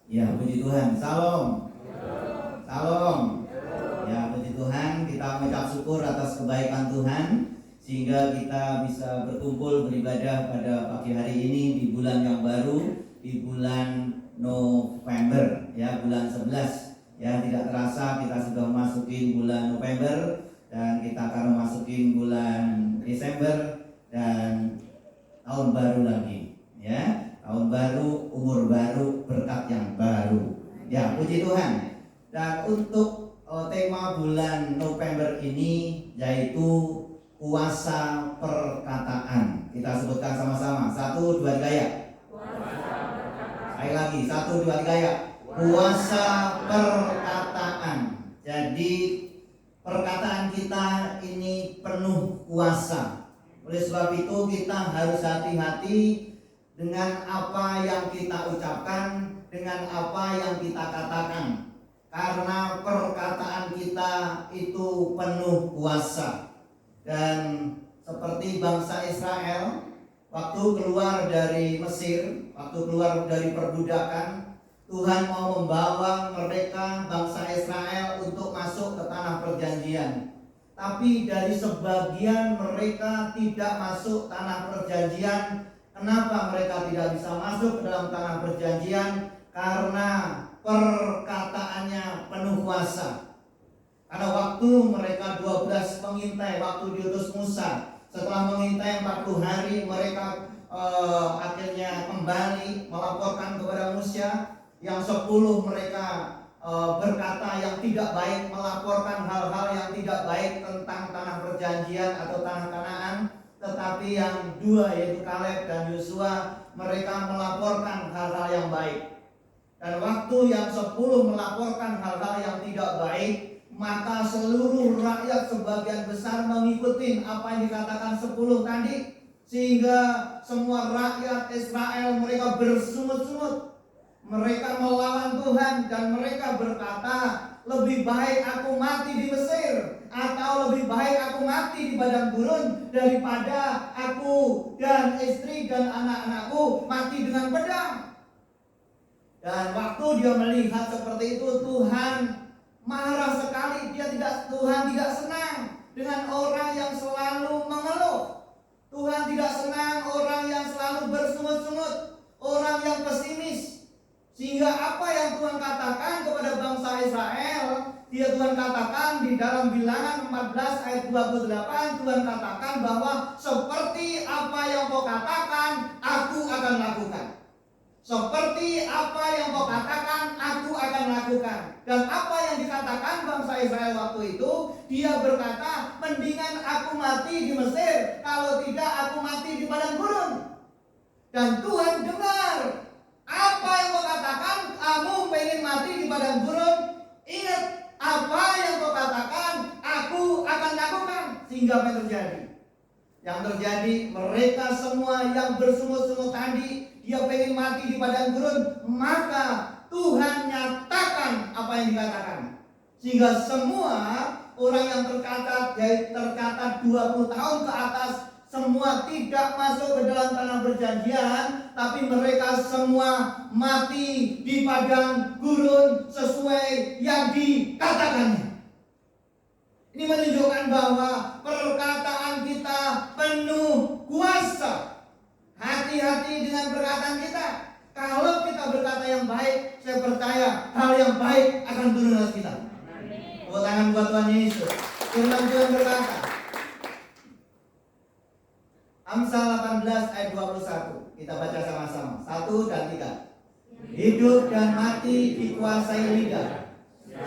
Ya, puji Tuhan. Salam. Salam. Ya, puji Tuhan, kita mengucap syukur atas kebaikan Tuhan sehingga kita bisa berkumpul beribadah pada pagi hari ini di bulan yang baru, di bulan November, ya, bulan 11. Ya, tidak terasa kita sudah masukin bulan November dan kita akan memasuki bulan Desember dan tahun baru lagi, ya. Tahun baru, umur baru, berkat yang baru. Ya, puji Tuhan. Dan untuk tema bulan November ini yaitu kuasa perkataan. Kita sebutkan sama-sama. 1, 2, 3 ya. Sekali lagi, 1, 2, 3 ya. Kuasa perkataan. Jadi perkataan kita ini penuh kuasa. Oleh sebab itu kita harus hati-hati dengan apa yang kita ucapkan, dengan apa yang kita katakan. Karena perkataan kita itu penuh kuasa. Dan seperti bangsa Israel waktu keluar dari Mesir, waktu keluar dari perbudakan, Tuhan mau membawa mereka, bangsa Israel, untuk masuk ke tanah perjanjian. Tapi dari sebagian mereka tidak masuk tanah perjanjian. Kenapa mereka tidak bisa masuk ke dalam tanah perjanjian? Karena perkataannya penuh kuasa. Karena waktu mereka 12 mengintai, waktu diutus Musa, setelah mengintai 40 hari, mereka akhirnya kembali melaporkan kepada Musa. Yang 10 mereka berkata yang tidak baik, melaporkan hal-hal yang tidak baik tentang tanah perjanjian atau tanah Kanaan. Tetapi yang 2 yaitu Kaleb dan Yosua, mereka melaporkan hal-hal yang baik. Dan waktu yang 10 melaporkan hal-hal yang tidak baik, maka seluruh rakyat sebagian besar mengikuti apa yang dikatakan 10 tadi. Sehingga semua rakyat Israel mereka bersungut-sungut. Mereka melawan Tuhan dan mereka berkata, lebih baik aku mati di Mesir, atau lebih baik aku mati di padang gurun daripada aku dan istri dan anak-anakku mati dengan pedang. Dan waktu dia melihat seperti itu, Tuhan marah sekali. Tuhan tidak senang dengan orang yang selalu mengeluh. Tuhan tidak senang orang yang selalu bersungut-sungut, orang yang pesimis. Sehingga apa yang Tuhan katakan kepada bangsa Israel, Tuhan katakan di dalam Bilangan 14 ayat 28, Tuhan katakan bahwa seperti apa yang kau katakan, aku akan lakukan. Seperti apa yang kau katakan, aku akan lakukan. Dan apa yang dikatakan bangsa Israel waktu itu, dia berkata, mendingan aku mati di Mesir, kalau tidak aku mati di padang gurun. Dan Tuhan dengar, apa yang kau katakan, kamu pengen mati di padang gurun. Ingat, apa yang kau katakan, aku akan lakukan. Sehingga apa yang terjadi? Yang terjadi, mereka semua yang bersungut-sungut tadi, dia pengen mati di padang gurun, maka Tuhan nyatakan apa yang dikatakan. Sehingga semua orang yang tercatat 20 tahun ke atas, semua tidak masuk ke dalam tanah perjanjian, tapi mereka semua mati di padang gurun sesuai yang dikatakannya. Ini menunjukkan bahwa perkataan kita penuh kuasa. Hati-hati dengan perkataan kita. Kalau kita berkata yang baik, saya percaya hal yang baik akan turun atas kita. Tepuk tangan buat Tuhan Yesus. Firman Tuhan berkata, Amsal 18 ayat 21. Kita baca sama-sama. 1 dan 3. Hidup dan mati dikuasai lidah.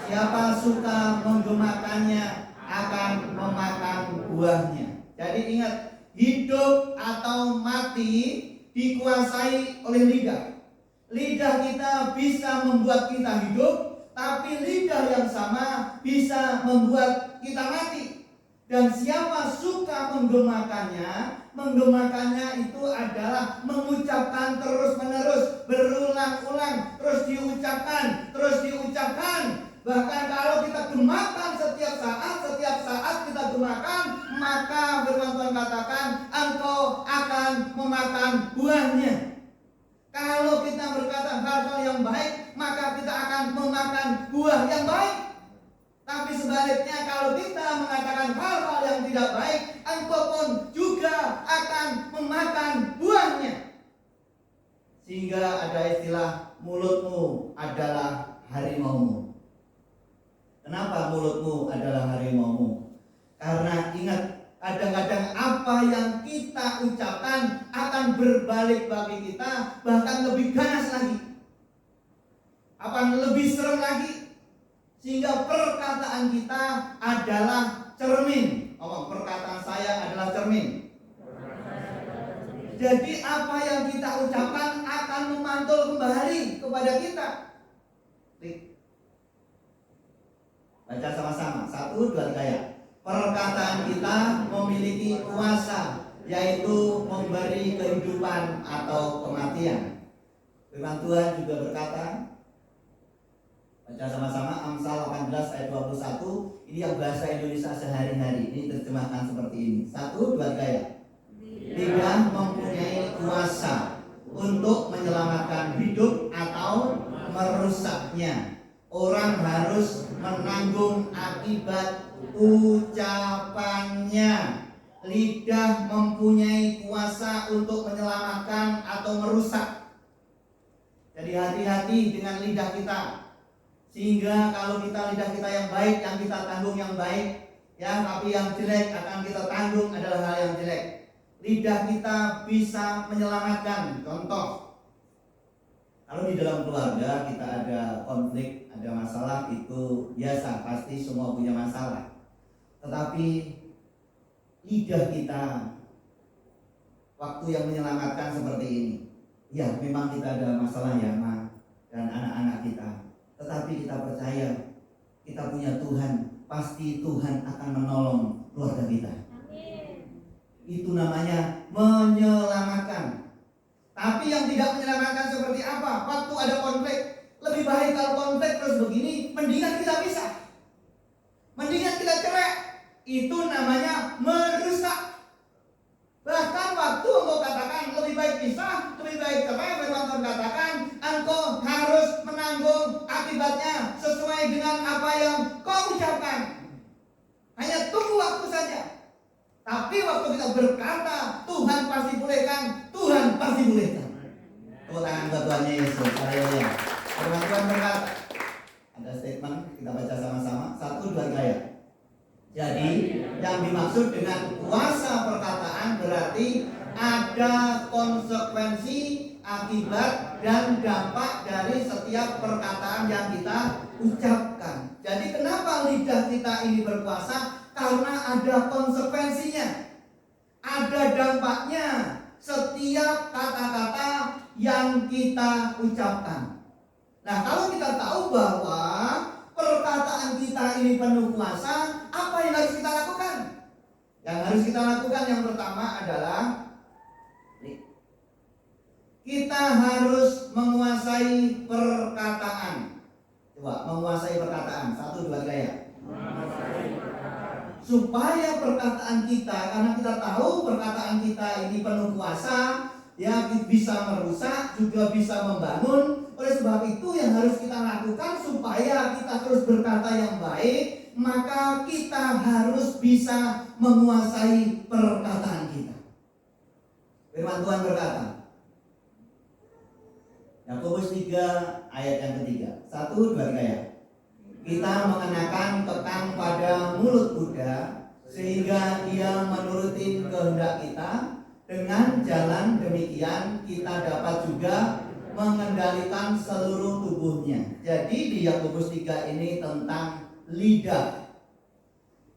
Siapa suka menggemakannya akan memakan buahnya. Jadi ingat, hidup atau mati dikuasai oleh lidah. Lidah kita bisa membuat kita hidup, tapi lidah yang sama bisa membuat kita mati. Dan siapa suka menggemakannya, menggemakannya itu adalah mengucapkan terus-menerus, berulang-ulang, terus diucapkan. Bahkan kalau kita gemakan setiap saat kita gemakan, maka firman Tuhan katakan, engkau akan memakan buahnya. Kalau kita berkata hal-hal yang baik, maka kita akan memakan buah yang baik. Tapi sebaliknya, kalau kita mengatakan hal-hal yang tidak baik, engkau pun juga akan memakan buahnya. Sehingga ada istilah, mulutmu adalah harimaumu. Kenapa mulutmu adalah harimaumu? Karena ingat, kadang-kadang apa yang kita ucapkan akan berbalik bagi kita, bahkan lebih ganas lagi, akan lebih serem lagi. Sehingga perkataan kita adalah cermin. Perkataan saya adalah cermin. Jadi apa yang kita ucapkan akan memantul kembali kepada kita. Baca sama-sama. 1, 2, 3 ya. Perkataan kita memiliki kuasa, yaitu memberi kehidupan atau kematian. Firman Tuhan juga berkata, baca sama-sama, Amsal 18 ayat 21. Ini yang bahasa Indonesia sehari-hari. Ini terjemahkan seperti ini. 1, 2, 3 ya. Lidah mempunyai kuasa untuk menyelamatkan hidup atau merusaknya. Orang harus menanggung akibat ucapannya. Lidah mempunyai kuasa untuk menyelamatkan atau merusak. Jadi hati-hati dengan lidah kita. Sehingga kalau lidah kita yang baik, yang kita tanggung yang baik, ya, tapi yang jelek akan kita tanggung adalah hal yang jelek. Lidah kita bisa menyelamatkan. Contoh, kalau di dalam keluarga kita ada konflik, ada masalah, itu biasa, pasti semua punya masalah. Tetapi lidah kita waktu yang menyelamatkan seperti ini. Ya, memang kita ada masalah ya, Ma, dan anak-anak kita. Tetapi kita percaya kita punya Tuhan, pasti Tuhan akan menolong keluarga kita. Amin. Itu namanya menyelamatkan. Tapi yang tidak menyelamatkan seperti apa? Waktu ada konflik, lebih baik kalau konflik terus begini, mendingan kita pisah, mendingan kita cerai. Itu namanya merusak. Bahkan waktu engkau katakan lebih baik pisah, lebih baik cerai, firman Tuhan katakan engkau harus menanggung akibatnya sesuai dengan apa yang kau ucapkan. Hanya tunggu waktu saja. Tapi waktu kita berkata Tuhan pasti bolehkan, Tuhan pasti bolehkan. Tepuk tangan buat Tuhan Yesus. Haleluya. Firman Tuhan berkata, ada statement, kita baca sama-sama. 1, 2, 3 ya. Jadi yang dimaksud dengan kuasa perkataan berarti ada konsekuensi, akibat, dan dampak dari setiap perkataan yang kita ucapkan. Jadi kenapa lidah kita ini berkuasa? Karena ada konsekuensinya, ada dampaknya setiap kata-kata yang kita ucapkan. Nah, kalau kita tahu bahwa perkataan kita ini penuh kuasa, apa yang harus kita lakukan? Yang harus kita lakukan yang pertama adalah kita harus menguasai perkataan. Coba, menguasai perkataan. 1, 2, 3 ya. Supaya perkataan kita, karena kita tahu perkataan kita ini penuh kuasa, ya, bisa merusak, juga bisa membangun. Oleh sebab itu yang harus kita lakukan supaya kita terus berkata yang baik, maka kita harus bisa menguasai perkataan kita. Firman Tuhan berkata, Yakobus 3 ayat yang ketiga. 1, 2, 3 ya. Kita mengenakan kekang pada mulut kuda sehingga ia menuruti kehendak kita. Dengan jalan demikian kita dapat juga mengendalikan seluruh tubuhnya. Jadi di Yakobus 3 ini tentang lidah.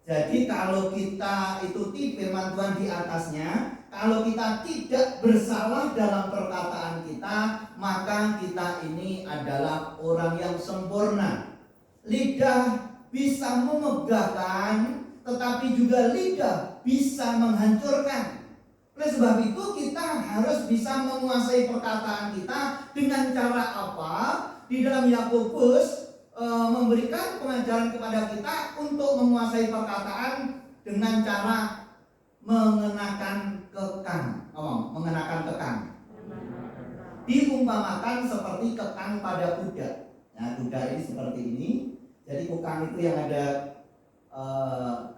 Jadi kalau kita ikuti firman Tuhan di atasnya, kalau kita tidak bersalah dalam perkataan kita, maka kita ini adalah orang yang sempurna. Lidah bisa memegahkan, tetapi juga lidah bisa menghancurkan. Oleh sebab itu kita harus bisa menguasai perkataan kita. Dengan cara apa? Di dalam Yakobus memberikan pengajaran kepada kita untuk menguasai perkataan dengan cara mengenakan kekang. Mengenakan kekang. Diumpamakan seperti kekang kekang pada kuda. Nah, kuda ini seperti ini. Jadi kekang itu yang ada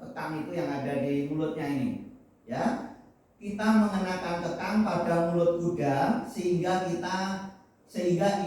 kekang itu yang ada di mulutnya ini. Ya, kita mengenakan kekang pada mulut kuda sehingga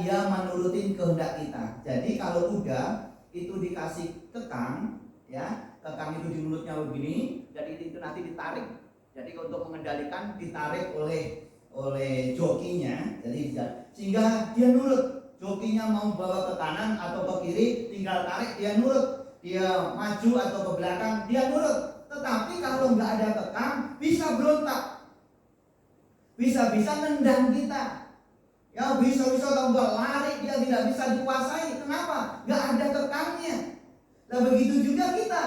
ia menurutin kehendak kita. Jadi kalau kuda itu dikasih kekang, ya, kekang itu di mulutnya begini, jadi itu nanti ditarik. Jadi untuk mengendalikan ditarik oleh jokinya, jadi sehingga dia nurut. Jokinya mau bawa ke kanan atau ke kiri, tinggal tarik, dia nurut. Dia maju atau ke belakang, dia nurut. Tetapi kalau nggak ada kekang, bisa berontak, bisa-bisa nendang kita. Ya, bisa-bisa tambah lari, dia tidak bisa dikuasai. Kenapa? Nggak ada kekangnya. Nah, begitu juga kita.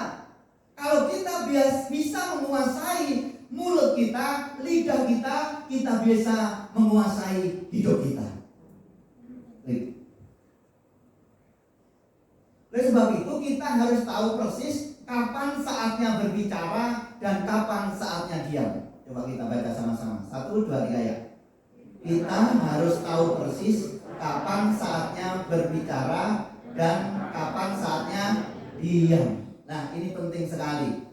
Kalau kita bisa menguasai mulut kita, lidah kita, kita bisa menguasai hidup kita. Oleh sebab itu kita harus tahu persis kapan saatnya berbicara dan kapan saatnya diam. Coba kita baca sama-sama. 1, 2, 3 ya. Kita harus tahu persis kapan saatnya berbicara dan kapan saatnya diam. Nah, ini penting sekali.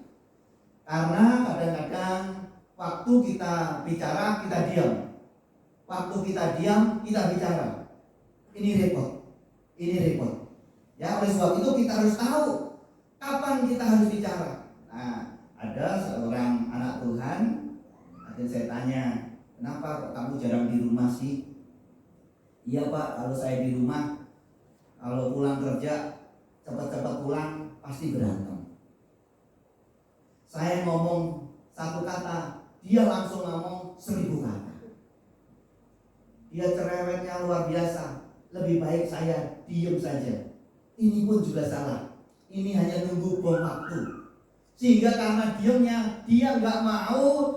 Karena kadang-kadang waktu kita bicara, kita diam. Waktu kita diam, kita bicara. Ini repot. Ya, oleh sebab itu kita harus tahu kapan kita harus bicara. Nah, ada seorang anak Tuhan, akhirnya saya tanya, kenapa kok kamu jarang di rumah sih? Iya Pak, kalau saya di rumah, kalau pulang kerja, cepat-cepat pulang, pasti berantem. Saya ngomong 1 kata, dia langsung ngomong 1000 kata. Dia cerewetnya luar biasa. Lebih baik saya diem saja. Ini pun juga salah. Ini hanya nunggu bom waktu. Sehingga karena diamnya, dia nggak mau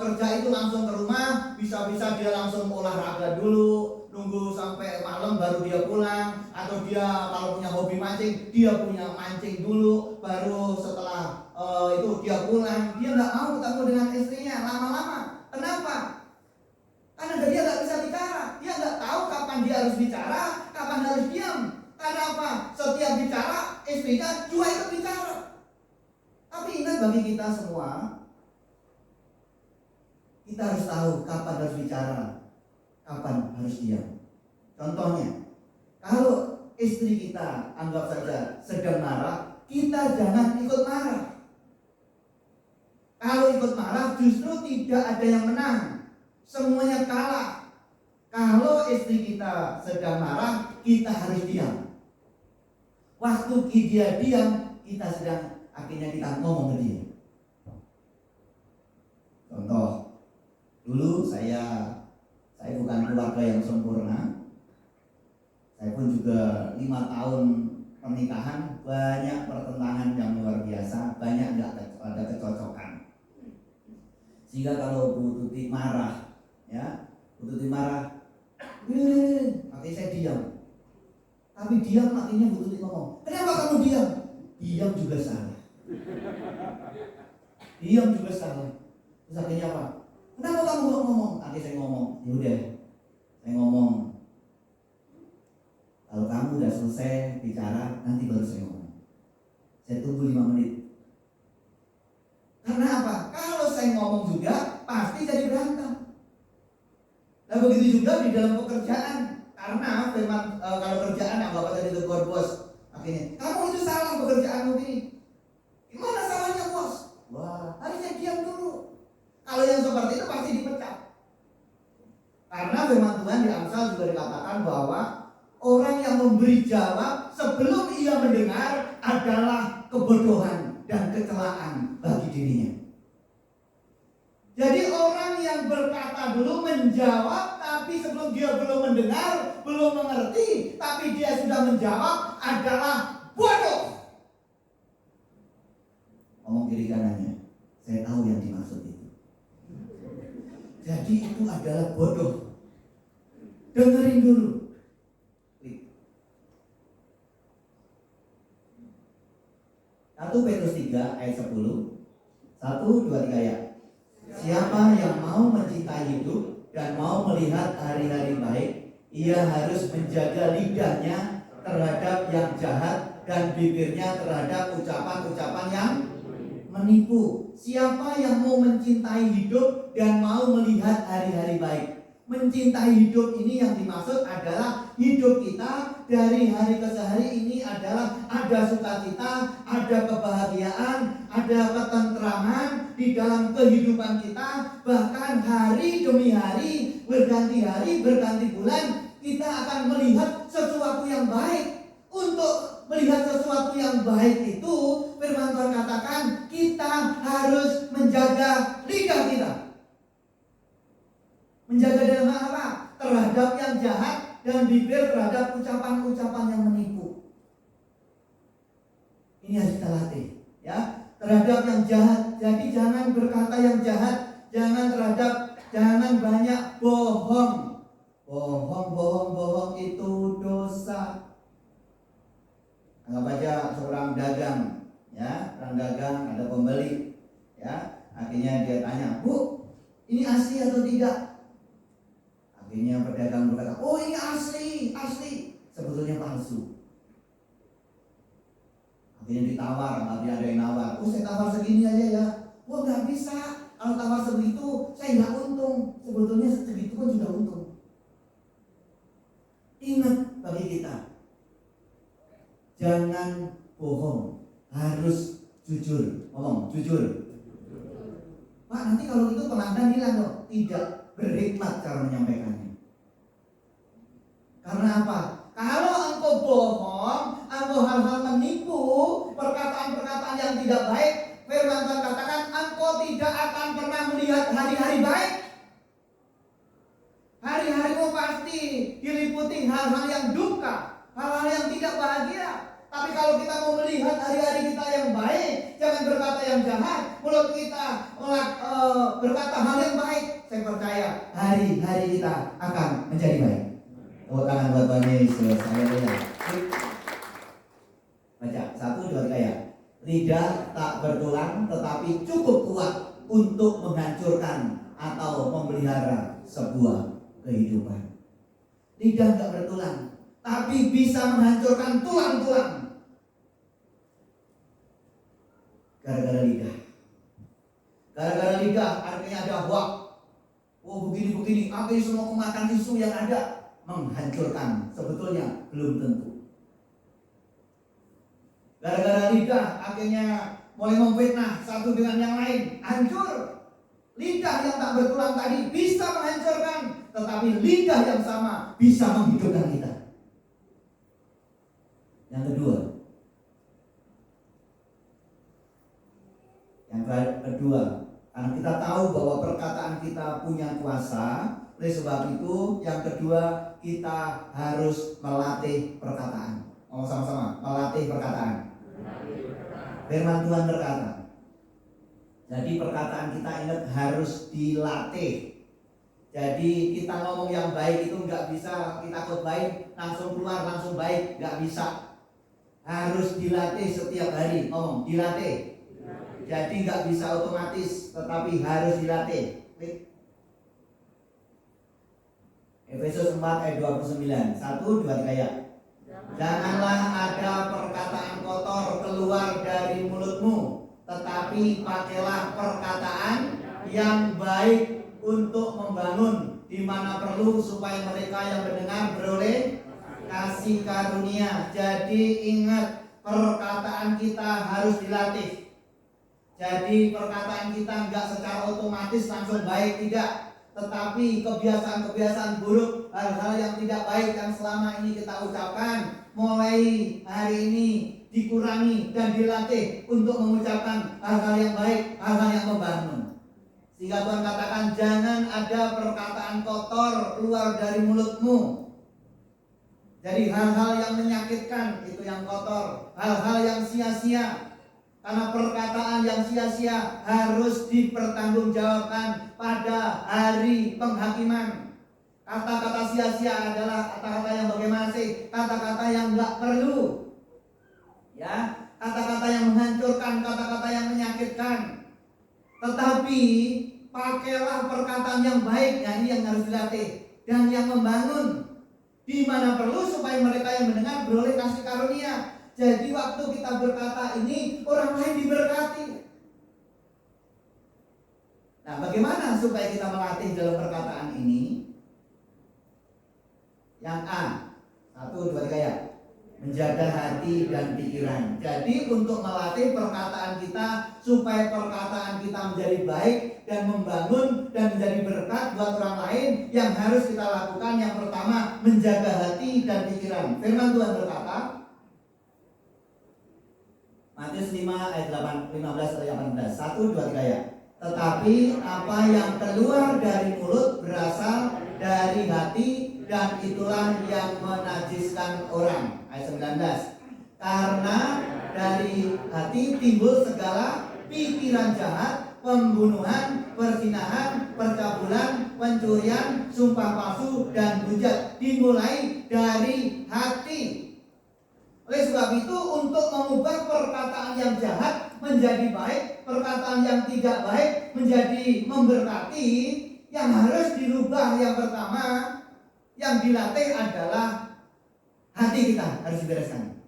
kerja itu langsung ke rumah. Bisa-bisa dia langsung olahraga dulu, nunggu sampai malam baru dia pulang. Atau dia kalau punya hobi mancing, dia punya mancing dulu, baru setelah itu dia pulang. Dia nggak mau ketemu dengan istrinya lama-lama. Kenapa? Karena dia nggak bisa bicara. Dia nggak tahu kapan dia harus bicara, kapan harus diam. Karena apa? Setiap bicara, istrinya juga ikut bicara. Tapi ingat, bagi kita semua, kita harus tahu kapan harus bicara, kapan harus diam. Contohnya, kalau istri kita anggap saja sedang marah, kita jangan ikut marah. Kalau ikut marah justru tidak ada yang menang, semuanya kalah. Kalau istri kita sedang marah, kita harus diam. Waktu dia diam, kita sedang akhirnya kita ngomong ke dia. Contoh, dulu saya bukan keluarga yang sempurna. Saya pun juga 5 tahun pernikahan, banyak pertentangan yang luar biasa, banyak nggak ada kecocokan. Sehingga kalau Bu Tuti marah, ya, Bu Tuti marah, nanti saya diam. Tapi diam artinya Bu Tuti ngomong, kenapa kamu diam? Diam juga salah. Diam juga salah. Terus akhirnya apa? Kenapa kamu gak ngomong? Akhirnya saya ngomong, yaudah, saya ngomong. Kalau kamu udah selesai bicara, nanti baru saya ngomong. Saya tunggu 5 menit. Karena apa? Kalau saya ngomong juga, pasti jadi berantem. Nah, begitu juga di dalam pekerjaan. Karena firman kalau kerjaan yang Bapak tadi tegur bos, akhirnya kamu itu salah pekerjaanmu ini. Gimana salahnya bos? Wah, harusnya diam dulu. Kalau yang seperti itu pasti dipecat. Karena firman Tuhan di Amsal juga dikatakan bahwa orang yang memberi jawab sebelum ia mendengar adalah kebodohan dan kecelaan bagi dirinya. Jadi orang yang berkata dulu menjawab, tapi sebelum dia belum mendengar, belum mengerti, tapi dia sudah menjawab adalah bodoh. Ngomong kiri kanannya, saya tahu yang dimaksud itu. Jadi itu adalah bodoh. Dengerin dulu. 1 Petrus 3 ayat 10. 1, 2, 3 ya. Siapa yang mau mencintai hidup dan mau melihat hari-hari baik, Ia harus menjaga lidahnya terhadap yang jahat dan bibirnya terhadap ucapan-ucapan yang menipu. Siapa yang mau mencintai hidup dan mau melihat hari-hari baik? Mencintai hidup ini yang dimaksud adalah hidup kita dari hari ke hari ini adalah ada sukacita, ada kebahagiaan, ada ketentraman di dalam kehidupan kita. Bahkan hari demi hari, berganti bulan, kita akan melihat sesuatu yang baik. Untuk melihat sesuatu yang baik itu, firman Tuhan katakan kita harus menjaga lidah kita. Menjaga dalam apa? Terhadap yang jahat dan bibir terhadap ucapan-ucapan yang menipu. Ini harus kita latih, ya. Terhadap yang jahat. Jadi jangan berkata yang jahat, jangan banyak bohong. Bohong itu dosa. Anggap aja seorang dagang, ya, orang dagang ada pembeli, ya, akhirnya dia tanya, "Bu, ini asli atau tidak?" Akhirnya pedagang berkata, "Oh, ini asli, sebetulnya palsu." Akhirnya ditawar, tapi ada yang nawar, "Oh, saya tawar segini aja ya." "Oh, nggak bisa, kalau tawar segitu saya nggak untung." Sebetulnya segitu pun sudah untung. Ingat bagi kita, jangan bohong, harus jujur. Ngomong jujur. "Pak, nanti kalau itu pelanggan hilang loh." Tidak berhikmat cara menyampaikannya. Karena apa? Kalau engkau bohong, engkau hal-hal menipu, perkataan-perkataan yang tidak baik, firman Tuhan katakan engkau tidak akan pernah melihat hari-hari baik. Hari-harimu pasti diliputi hal-hal yang duka, hal-hal yang tidak bahagia. Tapi kalau kita mau melihat hari-hari kita yang baik, jangan berkata yang jahat, mulut kita berkata hal yang baik, saya percaya hari-hari kita akan menjadi baik. Tepuk tangan buat Tuhan Yesus. Baca 1, 2, 3 ya. Lidah tak bertulang tetapi cukup kuat untuk menghancurkan atau memelihara sebuah kehidupan. Lidah tak bertulang tapi bisa menghancurkan tulang-tulang. Gara-gara lidah. Gara-gara lidah artinya ada hoak. Oh, begini, akhirnya semua kemakan isu yang ada menghancurkan. Sebetulnya belum tentu. Gara-gara lidah akhirnya mulai memfitnah satu dengan yang lain, hancur. Lidah yang tak bertulang tadi bisa menghancurkan, tetapi lidah yang sama bisa menghidupkan kita. Yang kedua, karena kita tahu bahwa perkataan kita punya kuasa, oleh sebab itu yang kedua kita harus melatih perkataan. Ngomong sama-sama, melatih perkataan. Firman Tuhan berkata, jadi perkataan kita ingat harus dilatih. Jadi kita ngomong yang baik itu nggak bisa kita khotbahin langsung keluar langsung baik, nggak bisa. Harus dilatih setiap hari. Ngomong dilatih. Jadi nggak bisa otomatis, tetapi harus dilatih. Efesus 4 ayat 29. 1, 2, 3 ya. Janganlah ada perkataan kotor keluar dari mulutmu, tetapi pakailah perkataan yang baik untuk membangun di mana perlu, supaya mereka yang mendengar beroleh kasih karunia. Jadi ingat, perkataan kita harus dilatih. Jadi perkataan kita enggak secara otomatis langsung baik, tidak. Tetapi kebiasaan-kebiasaan buruk, hal-hal yang tidak baik yang selama ini kita ucapkan, mulai hari ini dikurangi dan dilatih untuk mengucapkan hal-hal yang baik, hal-hal yang membangun. Sehingga Tuhan katakan, jangan ada perkataan kotor keluar dari mulutmu. Jadi hal-hal yang menyakitkan itu yang kotor, hal-hal yang sia-sia. Karena perkataan yang sia-sia harus dipertanggungjawabkan pada hari penghakiman. Kata-kata sia-sia adalah kata-kata yang bagaimana sih? Kata-kata yang enggak perlu. Ya, kata-kata yang menghancurkan, kata-kata yang menyakitkan. Tetapi pakailah perkataan yang baik, ya, ini yang harus dilatih, dan yang membangun. di mana perlu supaya mereka yang mendengar beroleh kasih karunia. Jadi waktu kita berkata ini, orang lain diberkati. Nah, bagaimana supaya kita melatih dalam perkataan ini? Yang A, 1, 2, 3 ya. Menjaga hati dan pikiran. Jadi untuk melatih perkataan kita supaya perkataan kita menjadi baik dan membangun dan menjadi berkat buat orang lain, yang harus kita lakukan yang pertama, menjaga hati dan pikiran. Firman Tuhan berkata, Matius 5 ayat 15 atau 18. 1, 2, 3 ya. Tetapi apa yang keluar dari mulut berasal dari hati, dan itulah yang menajiskan orang. Ayat 19. Karena dari hati timbul segala pikiran jahat, pembunuhan, perzinahan, percabulan, pencurian, sumpah palsu, dan hujat. Dimulai dari hati. Oleh sebab itu, untuk mengubah perkataan yang jahat menjadi baik, perkataan yang tidak baik menjadi memberkati, yang harus dirubah yang pertama, yang dilatih adalah hati kita harus dibereskan.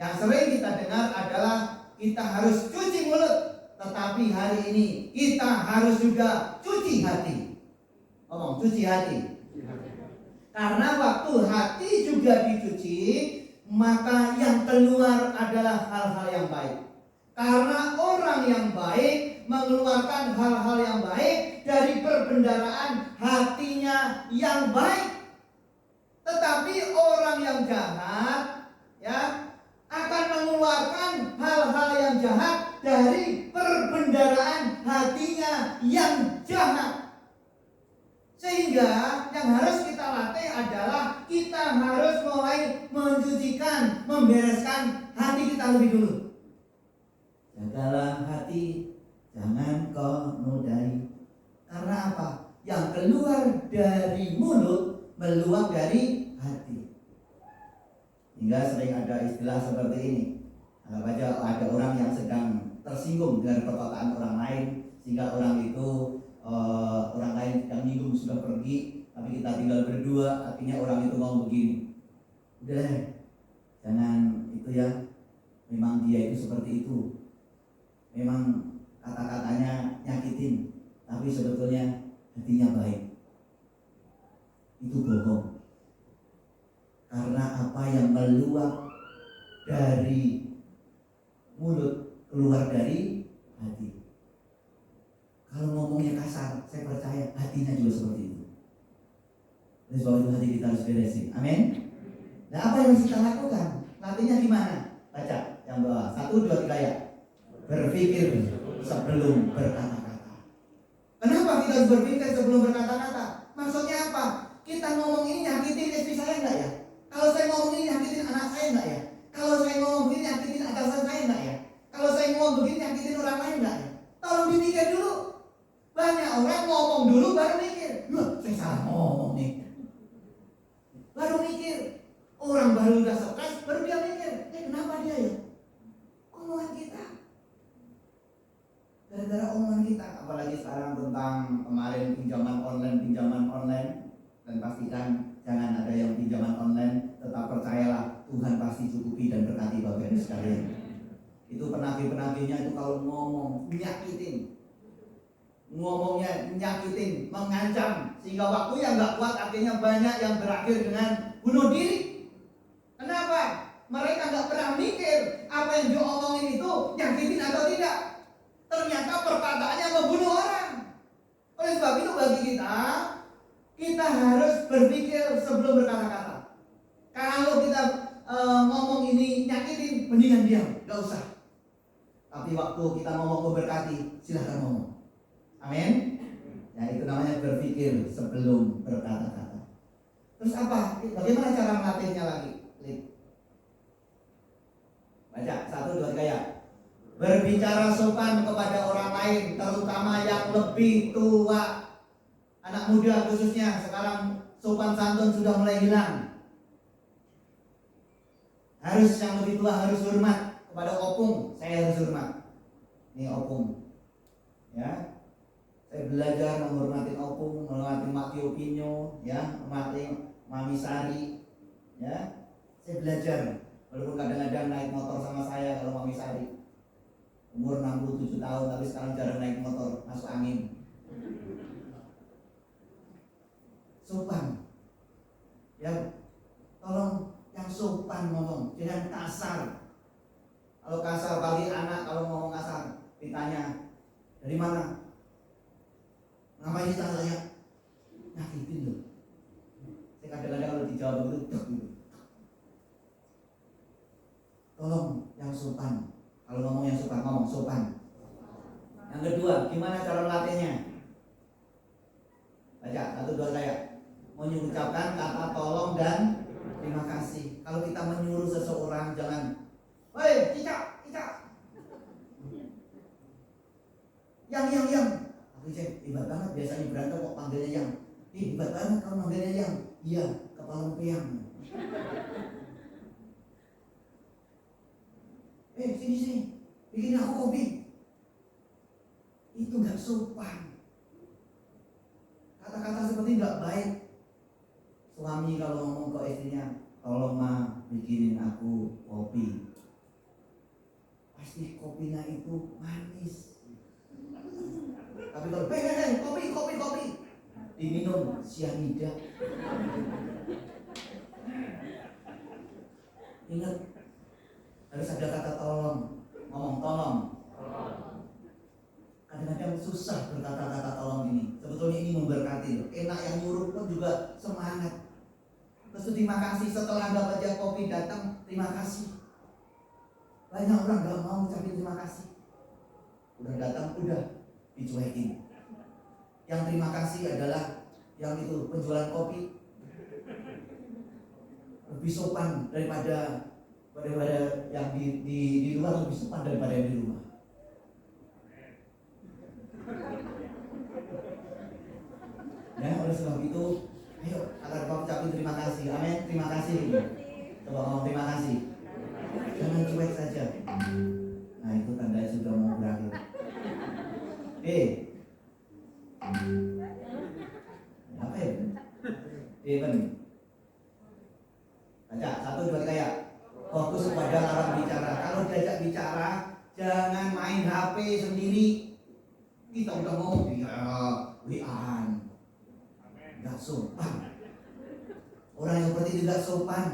Yang sering kita dengar adalah kita harus cuci mulut, tetapi hari ini kita harus juga cuci hati. Ngomong cuci hati. Karena waktu hati juga dicuci, maka yang keluar adalah hal-hal yang baik. Karena orang yang baik mengeluarkan hal-hal yang baik dari perbendaharaan hatinya yang baik. Tetapi orang yang jahat ya akan mengeluarkan hal-hal yang jahat dari perbendaharaan hatinya yang jahat. Sehingga yang harus kita latih adalah kita harus mulai mencucikan, membereskan hati kita lebih dulu. Jagalah hati, jangan kau nodai. Karena apa? Yang keluar dari mulut meluap dari hati. Hingga sering ada istilah seperti ini. Anggap aja ada orang yang sedang tersinggung dengan perkataan orang lain, sehingga orang itu orang lain yang nyinggung sudah pergi, tapi kita tinggal berdua. Artinya orang itu mau begini, udah jangan itu ya, memang dia itu seperti itu, memang kata-katanya nyakitin, tapi sebetulnya hatinya baik. Itu bohong. Karena apa yang meluap dari mulut keluar dari hati. Kalau ngomongnya kasar, saya percaya hatinya juga seperti itu. Oleh sebab itu hati kita harus beresin. Amin. Nah, apa yang harus kita lakukan? Latihnya gimana? Baca yang bawah. 1, 2, 3 ya. Berpikir sebelum berkata-kata. Kenapa kita harus berpikir sebelum berkata-kata? Maksudnya apa? Kita ngomong ini nyakitin istri saya enggak ya? Kalau saya ngomong ini nyakitin anak saya enggak ya? Kalau saya ngomong begini nyakitin atasan saya enggak ya? Kalau saya ngomong begini nyakitin orang lain enggak ya? Tolong dipikir dulu. Banyak orang ngomong dulu baru mikir. Loh, saya salah ngomong nih. Baru mikir. Orang baru udah stres, baru dia mikir. Kenapa dia ya? Omongan kita. Gara-gara omongan kita. Apalagi sekarang tentang kemarin pinjaman online. Dan pastikan jangan ada yang pinjaman online. Tetap percayalah Tuhan pasti cukupi dan berkati Bapak Ibu sekalian. Itu penagih-penagihnya itu kalau ngomong nyakitin. Ngomongnya nyakitin, mengancam, sehingga waktu yang gak kuat akhirnya banyak yang berakhir dengan bunuh diri. Kenapa? Mereka gak pernah mikir apa yang diomongin itu nyakitin atau tidak. Ternyata perkataannya membunuh orang. Oleh sebab itu bagi kita harus berpikir sebelum berkata-kata. Kalau kita ngomong ini nyakitin, mendingan diam, gak usah. Tapi waktu kita ngomong memberkati, silahkan ngomong. Amin. Ya, itu namanya berpikir sebelum berkata-kata. Terus apa? Bagaimana cara melatihnya lagi? Baca 1, 2, 3 ya. Berbicara sopan kepada orang lain, terutama yang lebih tua. Anak muda khususnya sekarang sopan santun sudah mulai hilang. Harus yang lebih tua harus hormat kepada opung. Saya harus hormat. Ini opung. Ya. Saya belajar menghormati opung, menghormati Mak Yopinyo, ya, menghormati Mami Sari, ya. Saya belajar, walaupun kadang-kadang naik motor sama saya kalau Mami Sari. Umur 67 tahun tapi sekarang jarang naik motor, masuk angin. Sopan. Ya, tolong yang sopan ngomong, jangan kasar. Kalau kasar bagi anak, kalau ngomong kasar, ditanya, dari mana? Ngapain ditanya? Nyakitin loh. Saya kadang-kadang kalau dijawab itu, tolong yang sopan. Kalau ngomong yang sopan, ngomong sopan. Yang kedua, gimana cara melatihnya? Baca, 1, 2, saya mengucapkan kata tolong dan terima kasih. Kalau kita menyuruh seseorang, jangan, "Hei, cicak, cicak." Yang. Aku cek, hebat banget biasanya berantem kok panggilnya yang. Hebat banget kalau manggilnya yang. Iya, kepala empeang. Sini, bikin aku kopi. Itu gak sopan. Kata-kata seperti gak baik. Suami kalau ngomong ke istrinya, "Tolong ma, bikinin aku kopi." Pasti kopinya itu manis. Tapi kalau kopi, diminum sianida. Ingat, harus ada kata tolong, ngomong tolong. Kadang-kadang susah berkata-kata tolong ini. Sebetulnya ini memberkati loh. Enak yang nyuruh pun juga semangat. Terus terima kasih setelah dapat kopi datang, terima kasih. Banyak orang gak mau ucapin terima kasih. Udah datang, udah dicuekin. Yang terima kasih adalah yang itu penjualan kopi. Lebih sopan daripada yang di luar, lebih sopan daripada yang di rumah. Ya, oleh sebab itu, ayo agar kau ucapin terima kasih. Amin, terima kasih. Coba ngomong terima kasih. Jangan cuek saja. Nah, itu tandanya sudah mau berakhir. Apa ya? Even. Baca, 1, 2, 3. Fokus pada lawan bicara. Kalau diajak bicara, jangan main HP sendiri. Kita udah ngomong WA-an. Gak sopan. Orang yang seperti itu gak sopan.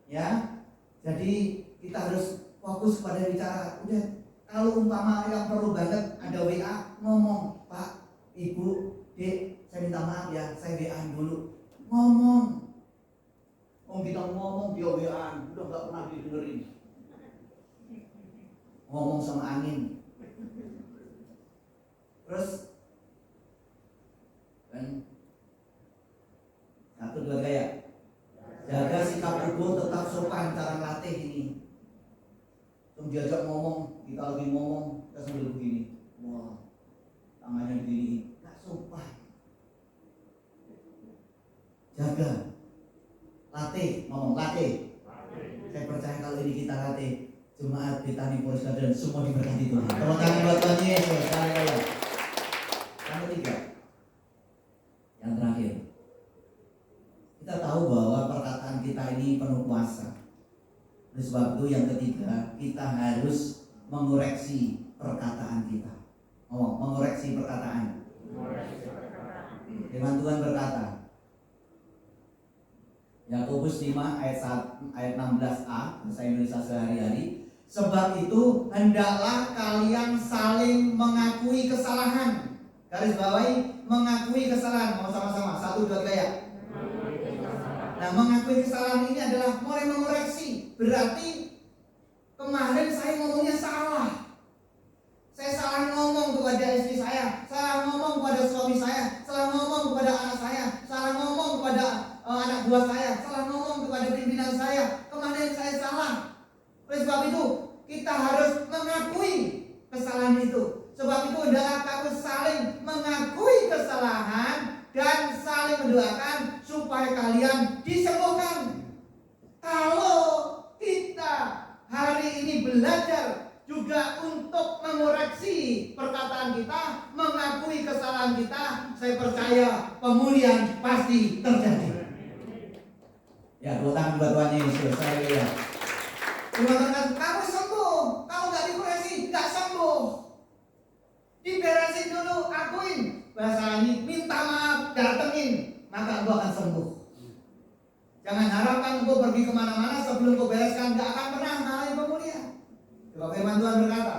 Ya, jadi kita harus fokus pada bicara. Udah, kalau umpama yang perlu banget ada WA, ngomong, "Pak, Ibu, Dek, saya minta maaf ya, saya WA-an dulu." Ngomong. Kita ngomong dia WA-an, udah gak pernah didengerin. Ngomong sama angin. Terus kan 1, 2, 3. Jaga sikap tubuh tetap sopan. Cara latih ini. Diajak ngomong, kita lagi ngomong, kita sambil begini. Wah, tangannya begini, gak sopan. Jaga. Latih, ngomong latih. Saya percaya kalau ini kita latih, jemaat Betani Polres dan semua diberkati Tuhan. Tepuk tangan buat Tuhan Yesus. Haleluya. Yang ketiga, yang terakhir, kita tahu bahwa perkataan kita ini penuh kuasa. Oleh sebab itu yang ketiga, kita harus mengoreksi perkataan kita. Mengoreksi perkataan. Firman Tuhan berkata, Yakobus 5 ayat 16a, bahasa Indonesia sehari-hari, "Sebab itu hendaklah kalian saling mengakui kesalahan." Garis bawahi, mengakui kesalahan. Mau sama-sama, 1, 2, 3. Nah, mengakui kesalahan ini adalah mulai mengoreksi. Berarti kemarin saya ngomongnya salah. Saya salah ngomong kepada istri saya, salah ngomong kepada suami saya, salah ngomong kepada anak saya, salah ngomong kepada anak buah saya, salah ngomong kepada pimpinan saya. Kemarin saya salah. Oleh sebab itu, kita harus mengakui kesalahan itu. Sebab itu adalah kamu saling mengakui kesalahan dan saling mendoakan supaya kalian disembuhkan. Kalau kita hari ini belajar juga untuk mengoreksi perkataan kita, mengakui kesalahan kita, saya percaya pemulihan pasti terjadi. Ya, tepuk tangan buat Tuhan Yesus. Haleluya. Tuhan katakan, kamu sembuh. Kalau nggak dioperasi, nggak sembuh. Diberesin dulu, akuin. Bahasa ini, minta maaf, datengin, maka engkau akan sembuh. Jangan harapkan engkau pergi kemana-mana sebelum engkau bereskan, nggak akan pernah mengalami pemulihan. Coba firman Tuhan berkata,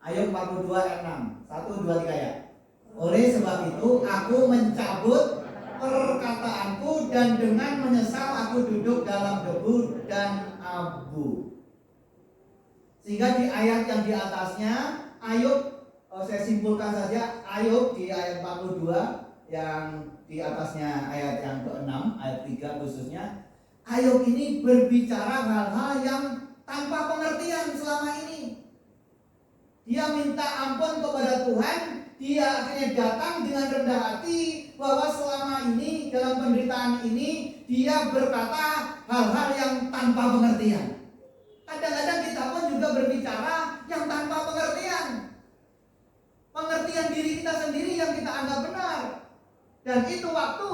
Ayub 42 ayat 6, 1, 2, 3 ya. Oleh sebab itu, aku mencabut perkataanku dan dengan menyesal aku duduk dalam debu dan abu. Sehingga di ayat yang di atasnya, Ayub, saya simpulkan saja, Ayub di ayat 42 yang di atasnya ayat yang ke-6, ayat 3 khususnya, Ayub ini berbicara hal-hal yang tanpa pengertian selama ini. Dia minta ampun kepada Tuhan, dia akhirnya datang dengan rendah hati bahwa selama ini dalam penderitaan ini dia berkata hal-hal yang tanpa pengertian. Kadang-kadang kita pun juga berbicara yang tanpa pengertian. Pengertian diri kita sendiri yang kita anggap benar. Dan itu waktu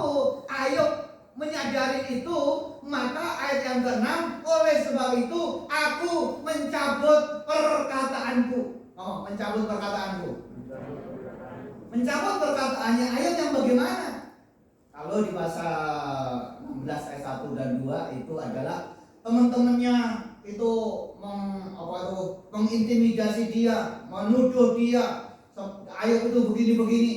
Ayub menyadari itu, maka ayat yang ke-6, oleh sebab itu aku mencabut perkataanku. Mencabut perkataanku. Mencabut perkataannya Ayub yang bagaimana? Kalau di pasal 16 ayat 1 dan 2 itu adalah teman-temannya itu mengintimidasi dia, menuduh dia, Ayub itu begini-begini.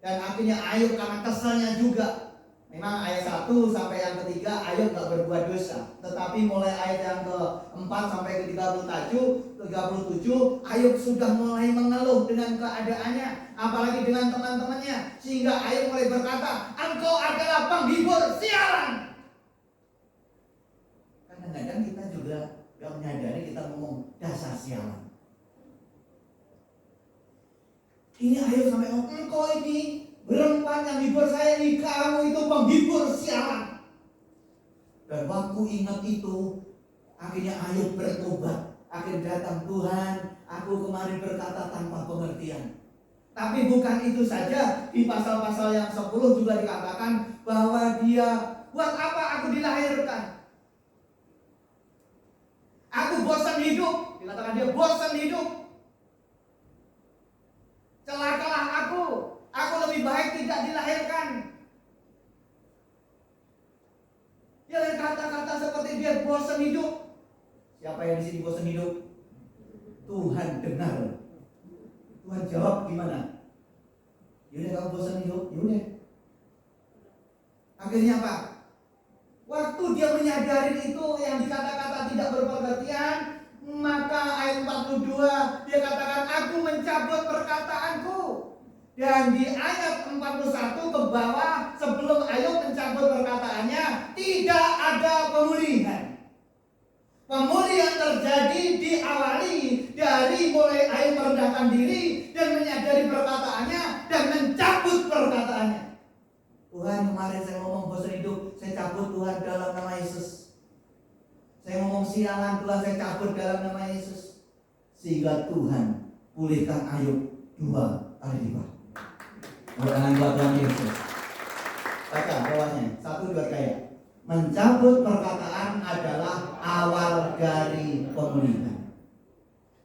Dan akhirnya Ayub karena keselnya juga, memang ayat 1 sampai yang ketiga Ayub gak berbuat dosa. Tetapi mulai ayat yang ke-4 sampai ke 37 Ayub sudah mulai mengeluh dengan keadaannya, apalagi dengan teman-temannya. Sehingga Ayub mulai berkata, engkau adalah penghibur sialan. Kadang-kadang kita juga gak menyadari kita ngomong dasar sialan. Ini Ayub sampai ngomong, engkau ini berempat yang hibur saya ini, kamu itu penghibur sialan. Dan waktu ingat itu, akhirnya Ayub bertobat. Akhirnya datang, Tuhan, aku kemarin berkata tanpa pengertian. Tapi bukan itu saja, di pasal-pasal yang 10 juga dikatakan bahwa dia, buat apa aku dilahirkan? Aku bosan hidup. Dikatakan dia bosan hidup. Celakalah aku lebih baik tidak dilahirkan. Dia kata-kata seperti dia bosan hidup. Siapa yang di sini bosan hidup? Tuhan dengar. Tuhan jawab gimana? Yaudah kamu bosan hidup, yaudah. Akhirnya apa? Waktu dia menyadari itu yang dikata-kata tidak berpengertian, maka ayat 42 dia katakan, aku mencabut perkataanku. Dan di ayat 41 ke bawah, sebelum Ayub mencabut perkataannya, tidak ada pemulihan. Pemulihan terjadi diawali dari mulai Ayub merendahkan diri dan menyadari perkataannya dan mencabut perkataannya. Tuhan, kemarin saya ngomong bosan hidup, saya cabut Tuhan dalam nama Yesus. Saya ngomong sialan, Tuhan saya cabut dalam nama Yesus. Sehingga Tuhan pulihkan Ayub 2 kali lipat. Tangan buat Tuhan Yesus. Baca bawahnya 1, 2, 3. Mencabut perkataan adalah awal dari pemulihan.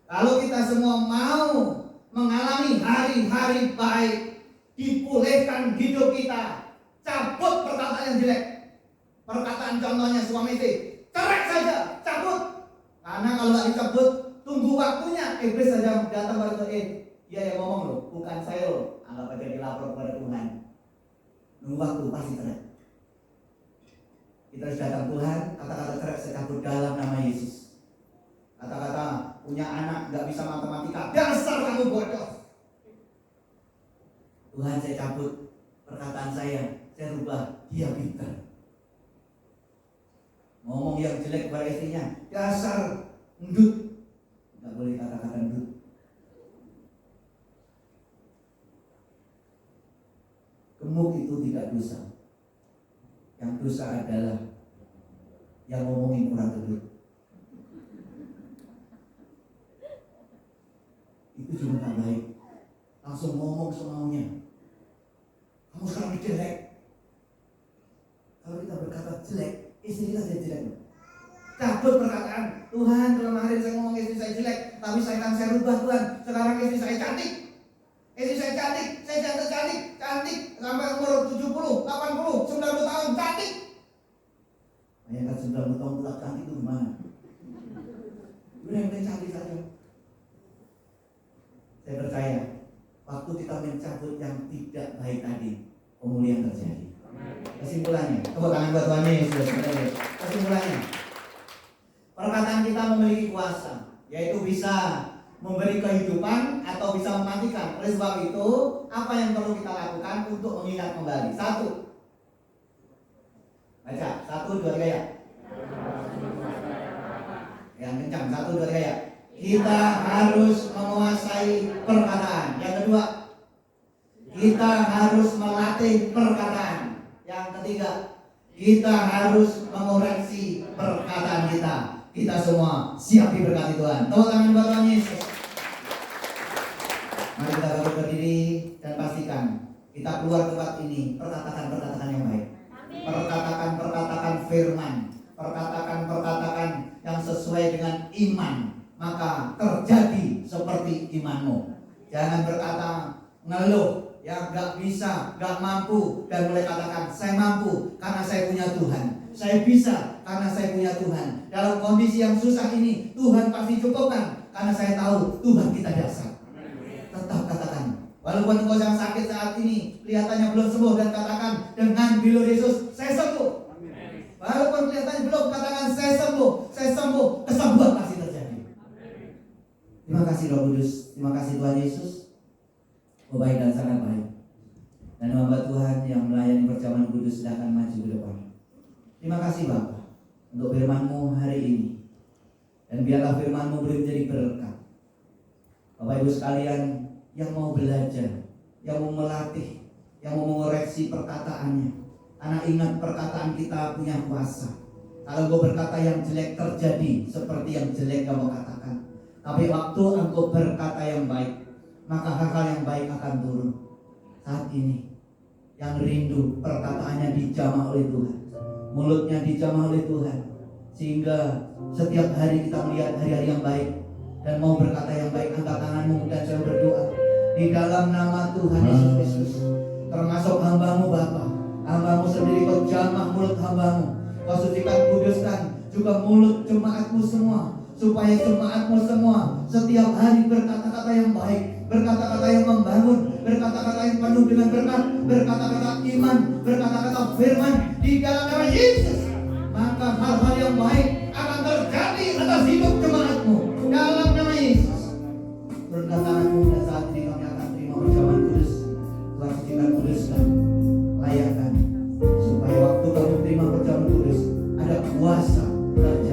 Kalau kita semua mau mengalami hari-hari baik, dipulihkan hidup kita, cabut perkataan yang jelek. Perkataan contohnya suami istri, cerai saja, cabut. Karena kalau nggak dicabut, tunggu waktunya. Iblis saja datang pada dia yang ngomong loh, bukan saya loh. Anggap aja dilapor kepada Tuhan. Nunggu waktu pasti cerai. Kita harus datang Tuhan, kata-kata cerai saya cabut dalam nama Yesus. Kata-kata punya anak nggak bisa matematika, dasar kamu bodoh. Tuhan saya cabut perkataan saya rubah dia pintar. Ngomong yang jelek kepada istrinya, dasar endut. Nggak boleh kata-kata endut. Gemuk itu tidak dosa. Yang dosa adalah yang ngomongin kurang gendut. Itu juga tak baik. Langsung ngomong semaunya. Kamu sekarang jelek. kita berkata jelek, istri kita jadi jelek. Cabut perkataan, Tuhan kemarin saya ngomong istri saya jelek, tapi saya rubah Tuhan. Sekarang istri saya cantik. Istri saya cantik, saya cantik sampai umur 70, 80, 90 tahun cantik. Bayangkan 90 tahun tetap cantik itu gimana? Udah yang penting cantik saja. Saya percaya waktu kita mencabut yang tidak baik tadi, pemulihan terjadi. Kesimpulannya, tepuk tangan buat Tuhan Yesus. Kesimpulannya, perkataan kita memiliki kuasa, yaitu bisa memberi kehidupan atau bisa mematikan. Oleh sebab itu, apa yang perlu kita lakukan untuk mengingat kembali? 1. Baca, 1, 2, 3 ya. Yang kencang, 1, 2, 3 ya. Kita harus menguasai perkataan. Yang kedua, kita harus melatih perkataan. Yang ketiga, kita harus mengoreksi perkataan kita. Kita semua siap diberkati Tuhan. Tepuk tangan buat Tuhan Yesus. Mari kita bangkit berdiri dan pastikan kita keluar tempat ini perkatakan yang baik. Perkatakan firman, perkatakan yang sesuai dengan iman, maka terjadi seperti imanmu. Jangan berkata ngeluh, ya gak bisa, gak mampu, dan mulai katakan saya mampu karena saya punya Tuhan. Saya bisa karena saya punya Tuhan. Dalam kondisi yang susah ini Tuhan pasti cukupkan karena saya tahu Tuhan kita dasar. Tetap katakan, walaupun engkau yang sakit saat ini kelihatannya belum sembuh, dan katakan dengan bilur Yesus saya sembuh. Walaupun kelihatannya belum, katakan saya sembuh, kesembuhan pasti terjadi. Terima kasih Roh Kudus, terima kasih Tuhan Yesus. Baik dan sangat baik. Dan hamba Tuhan yang melayani perjamuan kudus silahkan maju ke depan. Terima kasih Bapak untuk firman-Mu hari ini. Dan biarlah firman-Mu boleh menjadi berkat. Bapak Ibu sekalian yang mau belajar, yang mau melatih, yang mau mengoreksi perkataannya. Karena ingat perkataan kita punya kuasa. Kalau engkau berkata yang jelek terjadi seperti yang jelek kamu katakan. Tapi waktu engkau berkata yang baik, maka hal-hal yang baik akan turun. Saat ini yang rindu perkataannya dijamah oleh Tuhan, mulutnya dijamah oleh Tuhan, sehingga setiap hari kita melihat hari-hari yang baik dan mau berkata yang baik. Angkat tanganmu dan saya berdoa di dalam nama Tuhan Yesus Kristus. Termasuk hamba-Mu Bapa, hamba-Mu sendiri, Kau jamah mulut hamba-Mu, Kau sucikan kuduskan juga mulut jemaat-Mu semua, supaya jemaat-Mu semua setiap hari berkata-kata yang baik, berkata-kata yang membangun, berkata-kata yang penuh dengan berkat, berkata-kata iman, berkata-kata firman di dalam nama Yesus. Maka hal-hal yang baik akan terjadi atas hidup jemaat-Mu dalam nama Yesus. Turunkan tanganmu dan saat ini kami akan terima perjamuan kudus. Tuhan sucikan kuduskan, layakkan, supaya waktu kami terima perjamuan kudus ada kuasa terjadi.